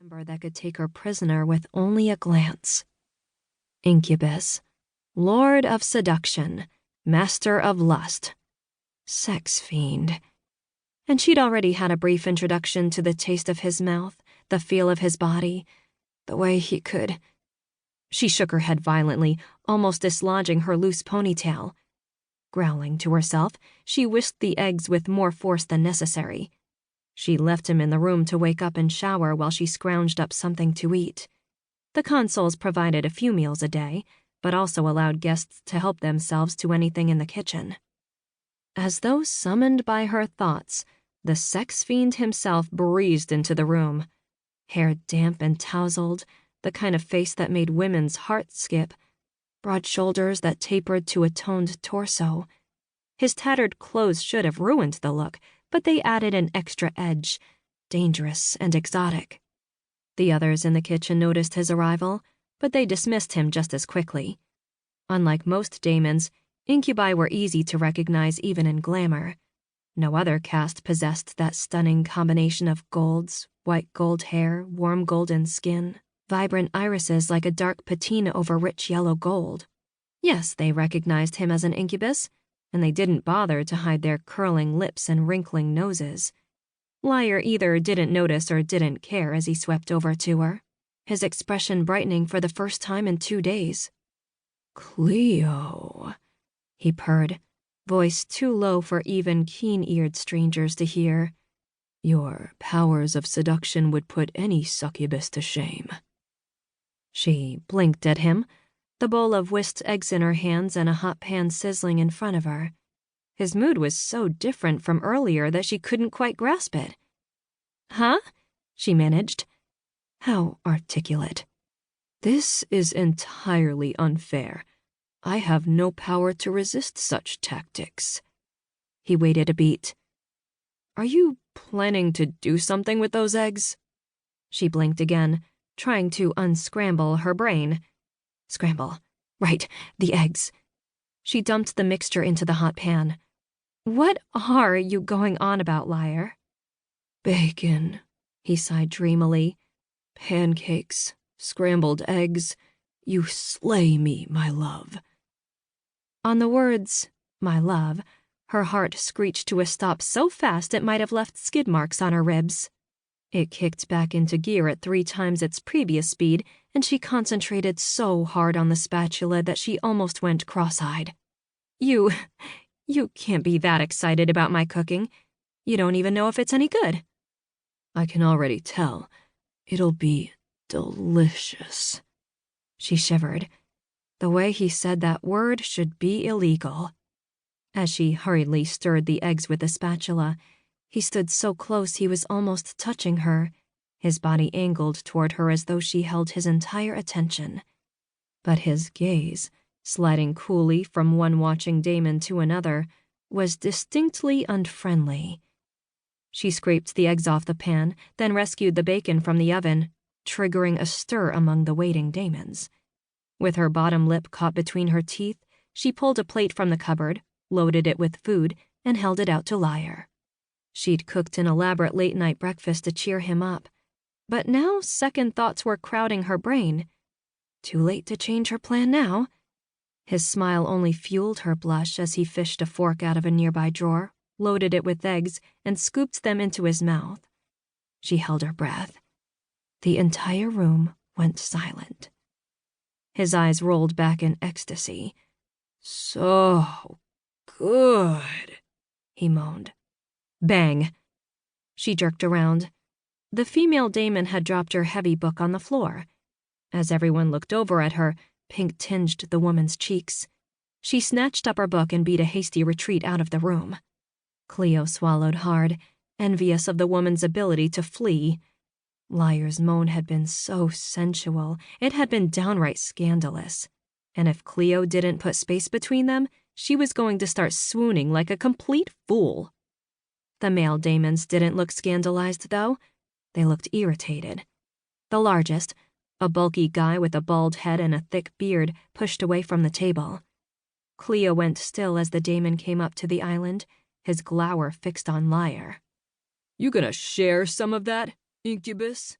number that could take her prisoner with only a glance. Incubus, lord of seduction, master of lust, sex fiend. And she'd already had a brief introduction to the taste of his mouth, the feel of his body, the way he could... She shook her head violently, almost dislodging her loose ponytail. Growling to herself, she whisked the eggs with more force than necessary. She left him in the room to wake up and shower while she scrounged up something to eat. The consoles provided a few meals a day, but also allowed guests to help themselves to anything in the kitchen. As though summoned by her thoughts, the sex fiend himself breezed into the room. Hair damp and tousled, the kind of face that made women's hearts skip, broad shoulders that tapered to a toned torso. His tattered clothes should have ruined the look, but they added an extra edge, dangerous and exotic. The others in the kitchen noticed his arrival, but they dismissed him just as quickly. Unlike most daemons, incubi were easy to recognize even in glamour. No other caste possessed that stunning combination of golds, white gold hair, warm golden skin, vibrant irises like a dark patina over rich yellow gold. Yes, they recognized him as an incubus, and they didn't bother to hide their curling lips and wrinkling noses. Lyre either didn't notice or didn't care as he swept over to her, his expression brightening for the first time in 2 days. "Clio," he purred, voice too low for even keen-eared strangers to hear. "Your powers of seduction would put any succubus to shame." She blinked at him, the bowl of whisked eggs in her hands and a hot pan sizzling in front of her. His mood was so different from earlier that she couldn't quite grasp it. "Huh?" she managed. How articulate. "This is entirely unfair. I have no power to resist such tactics." He waited a beat. "Are you planning to do something with those eggs?" She blinked again, trying to unscramble her brain. Scramble. Right, the eggs. She dumped the mixture into the hot pan. "What are you going on about, Lyre?" "Bacon," he sighed dreamily. "Pancakes, scrambled eggs. You slay me, my love." On the words, "my love," her heart screeched to a stop so fast it might have left skid marks on her ribs. It kicked back into gear at 3 times its previous speed, and she concentrated so hard on the spatula that she almost went cross-eyed. You can't be that excited about my cooking. You don't even know if it's any good." "I can already tell. It'll be delicious." She shivered. The way he said that word should be illegal. As she hurriedly stirred the eggs with the spatula, he stood so close he was almost touching her, his body angled toward her as though she held his entire attention. But his gaze, sliding coolly from one watching daemon to another, was distinctly unfriendly. She scraped the eggs off the pan, then rescued the bacon from the oven, triggering a stir among the waiting daemons. With her bottom lip caught between her teeth, she pulled a plate from the cupboard, loaded it with food, and held it out to Lyre. She'd cooked an elaborate late-night breakfast to cheer him up, but now second thoughts were crowding her brain. Too late to change her plan now. His smile only fueled her blush as he fished a fork out of a nearby drawer, loaded it with eggs, and scooped them into his mouth. She held her breath. The entire room went silent. His eyes rolled back in ecstasy. "So good," he moaned. Bang! She jerked around. The female daemon had dropped her heavy book on the floor. As everyone looked over at her, pink tinged the woman's cheeks. She snatched up her book and beat a hasty retreat out of the room. Clio swallowed hard, envious of the woman's ability to flee. Lyre's moan had been so sensual, it had been downright scandalous. And if Clio didn't put space between them, she was going to start swooning like a complete fool. The male daemons didn't look scandalized, though. They looked irritated. The largest, a bulky guy with a bald head and a thick beard, pushed away from the table. Clio went still as the daemon came up to the island, his glower fixed on Lyre. "You gonna share some of that, incubus?"